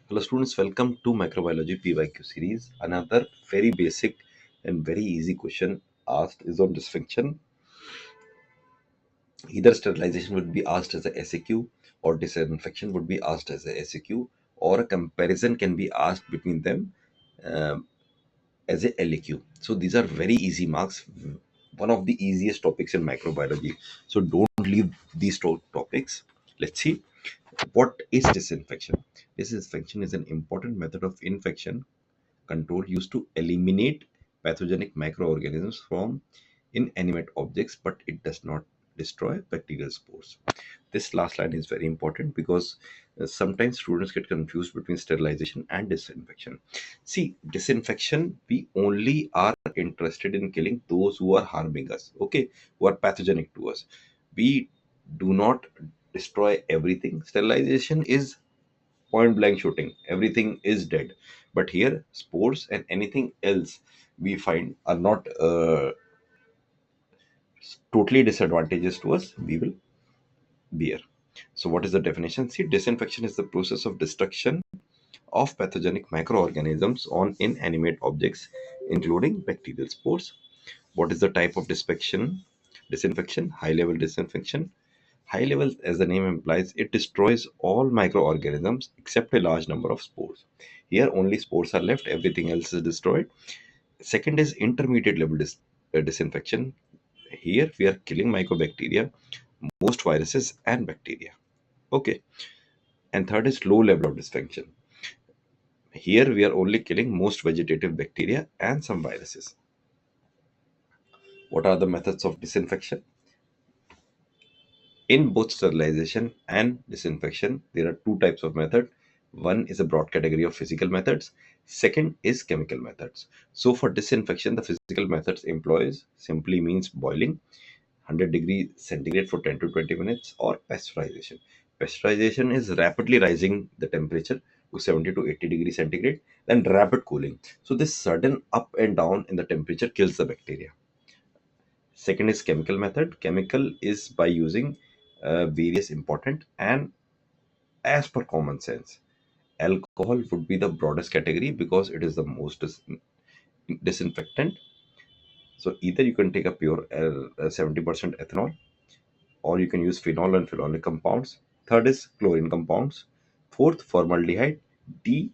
Hello students, welcome to Microbiology PYQ series. Another very basic and very easy question asked is on disinfection. Either sterilization would be asked as a SAQ or disinfection would be asked as a SAQ, or a comparison can be asked between them um, as a LAQ. So these are very easy marks, one of the easiest topics in microbiology. So don't leave these topics. Let's see what is disinfection. Disinfection is an important method of infection control used to eliminate pathogenic microorganisms from inanimate objects, but it does not destroy bacterial spores. This last line is very important because sometimes students get confused between sterilization and disinfection. See, disinfection, we only are interested in killing those who are harming us, okay, who are pathogenic to us. We do not destroy everything. Sterilization is point blank shooting, everything is dead. But here spores and anything else we find are not totally disadvantageous to us, we will bear. So what is the definition? See, disinfection is the process of destruction of pathogenic microorganisms on inanimate objects, including bacterial spores. What is the type of disinfection? High level disinfection. High level, as the name implies, it destroys all microorganisms except a large number of spores. Here only spores are left, everything else is destroyed. Second is intermediate level disinfection. Here we are killing mycobacteria, most viruses and bacteria. Okay. And third is low level of disinfection. Here we are only killing most vegetative bacteria and some viruses. What are the methods of disinfection? In both sterilization and disinfection, there are two types of method. One is a broad category of physical methods. Second is chemical methods. So for disinfection, the physical methods employs simply means boiling 100 degree centigrade for 10 to 20 minutes, or pasteurization. Pasteurization is rapidly rising the temperature to 70 to 80 degree centigrade, then rapid cooling. So this sudden up and down in the temperature kills the bacteria. Second is chemical method. Chemical is by using various important and as per common sense. Alcohol would be the broadest category because it is the most disinfectant. So either you can take a pure 70% ethanol, or you can use phenol and phenolic compounds. Third is chlorine compounds. Fourth, formaldehyde. D,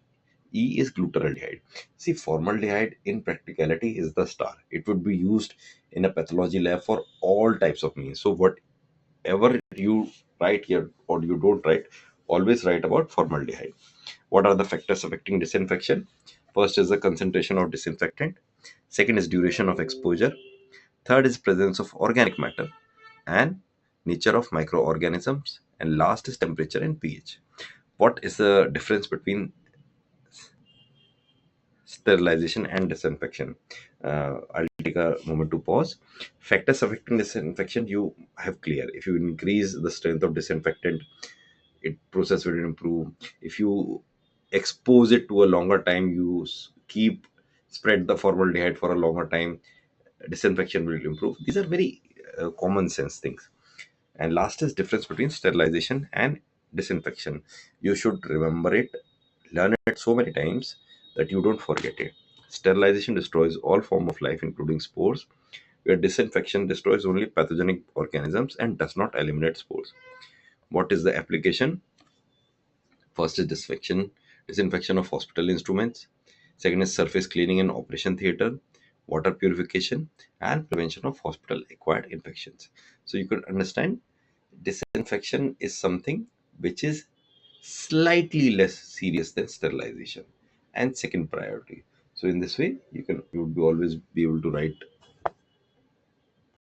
E is glutaraldehyde. See, formaldehyde in practicality is the star. It would be used in a pathology lab for all types of means. So whatever you write here or you don't write, always write about formaldehyde. What are the factors affecting disinfection? First is the concentration of disinfectant. Second is duration of exposure. Third is presence of organic matter and nature of microorganisms. And last is temperature and pH. What is the difference between sterilization and disinfection? I'll take a moment to pause. Factors affecting disinfection you have clear. If you increase the strength of disinfectant, it process will improve. If you expose it to a longer time, you keep spread the formaldehyde for a longer time, disinfection will improve. These are very common sense things. And last is difference between sterilization and disinfection. You should remember it, learn it so many times that you don't forget it. Sterilization destroys all form of life, including spores, where disinfection destroys only pathogenic organisms and does not eliminate spores. What is the application? First is disinfection of hospital instruments. Second is surface cleaning in operation theater, water purification, and prevention of hospital acquired infections. So you could understand disinfection is something which is slightly less serious than sterilization and second priority. So in this way, you would be always be able to write